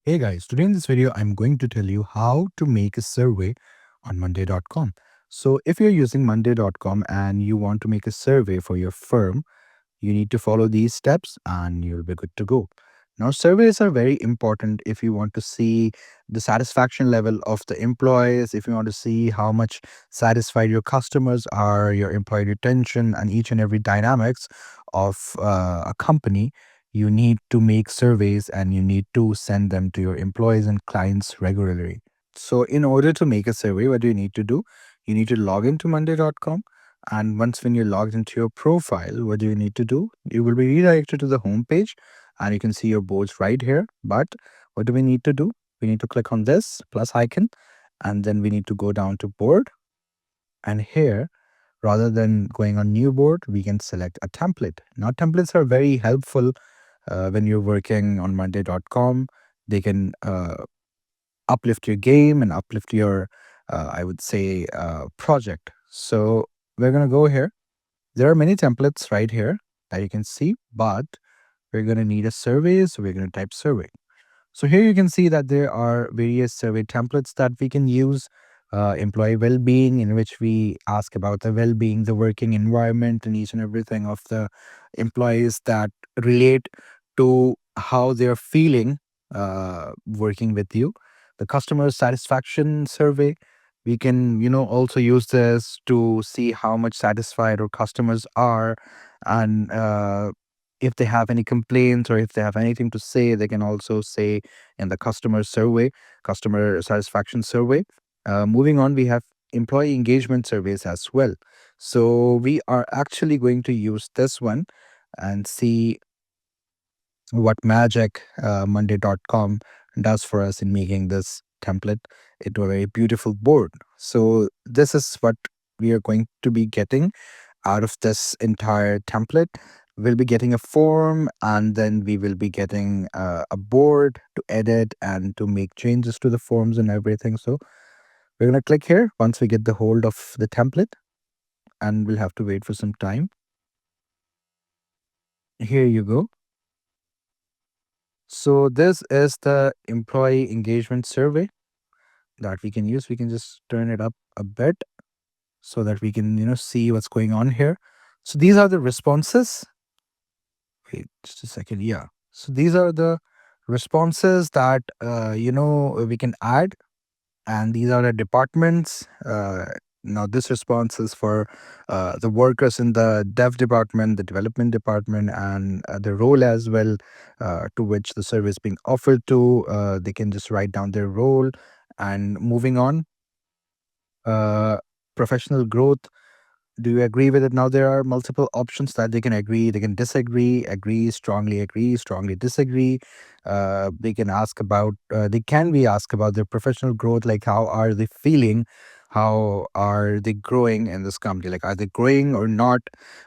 Hey guys, today in this video, I'm going to tell you how to make a survey on Monday.com. So, if you're using Monday.com and you want to make a survey for your firm, you need to follow these steps and you'll be good to go. Now, surveys are very important if you want to see the satisfaction level of the employees, if you want to see how much satisfied your customers are, your employee retention, and each and every dynamics of a company. You need to make surveys and you need to send them to your employees and clients regularly. So, in order to make a survey, what do you need to do? You need to log into Monday.com. And once when you're logged into your profile, what do you need to do? You will be redirected to the home page and you can see your boards right here. But what do we need to do? We need to click on this plus icon and then we need to go down to board. And here, rather than going on new board, we can select a template. Now, templates are very helpful when you're working on Monday.com. They can uplift your game and uplift your, I would say, project. So we're going to go here. There are many templates right here that you can see, but we're going to need a survey. So we're going to type survey. So here you can see that there are various survey templates that we can use. Employee well-being, in which we ask about the well-being, the working environment, and each and everything of the employees that relate to how they're feeling working with you. The customer satisfaction survey, we can also use this to see how much satisfied our customers are, and if they have any complaints or if they have anything to say, they can also say in the customer satisfaction survey. Moving on, we have employee engagement surveys as well. So we are actually going to use this one and see what magic Monday.com does for us in making this template into a very beautiful board. So this is what we are going to be getting out of this entire template. We'll be getting a form and then we will be getting a board to edit and to make changes to the forms and everything. So we're going to click here once we get the hold of the template, and we'll have to wait for some time. Here you go. So this is the employee engagement survey that we can use. We can just turn it up a bit so that we can see what's going on here. So these are the responses. Wait just a second. Yeah. So these are the responses that we can add, and these are the departments. Now this response is for the workers in the dev department, the development department, and the role as well to which the service is being offered to. They can just write down their role. And moving on, uh, professional growth, do you agree with it? Now there are multiple options that they can agree, they can disagree, agree, strongly disagree. They can ask about, they can be asked about their professional growth, like how are they feeling, how are they growing in this company, like are they growing or not?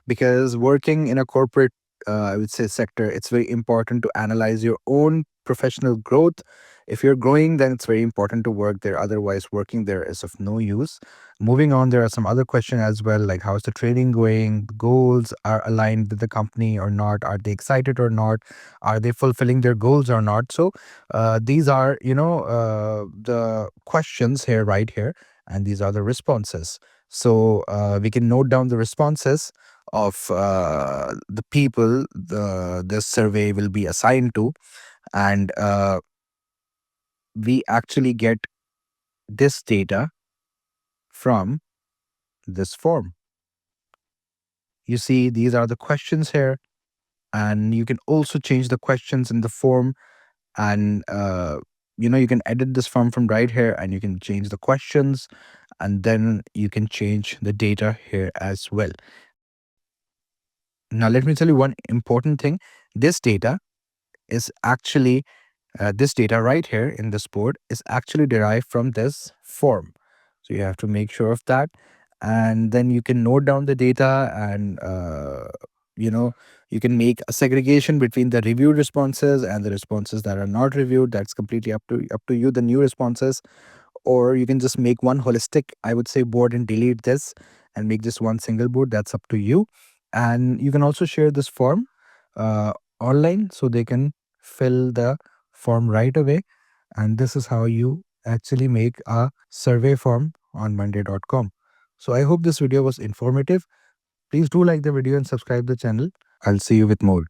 Because working in a corporate, I would say, sector, it's very important to analyze your own professional growth. If you're growing, then it's very important to work there. Otherwise, working there is of no use. Moving on, there are some other questions as well, like how's the trading going? Goals are aligned with the company or not? Are they excited or not? Are they fulfilling their goals or not? So these are, the questions here, right here, and these are the responses. So we can note down the responses of the people this survey will be assigned to, and we actually get this data from this form. You see, these are the questions here, and you can also change the questions in the form. And you can edit this form from right here, and you can change the questions, and then you can change the data here as well. Now, let me tell you one important thing. This data is actually this data right here in this board is actually derived from this form. So you have to make sure of that. And then you can note down the data, and you know you can make a segregation between the reviewed responses and the responses that are not reviewed. That's completely up to you, the new responses. Or you can just make one holistic, I would say, board and delete this and make just one single board. That's up to you. And you can also share this form uh, online, so they can fill the form right away. And this is how you actually make a survey form on monday.com. So I hope this video was informative. Please do like the video and subscribe the channel. I'll see you with more.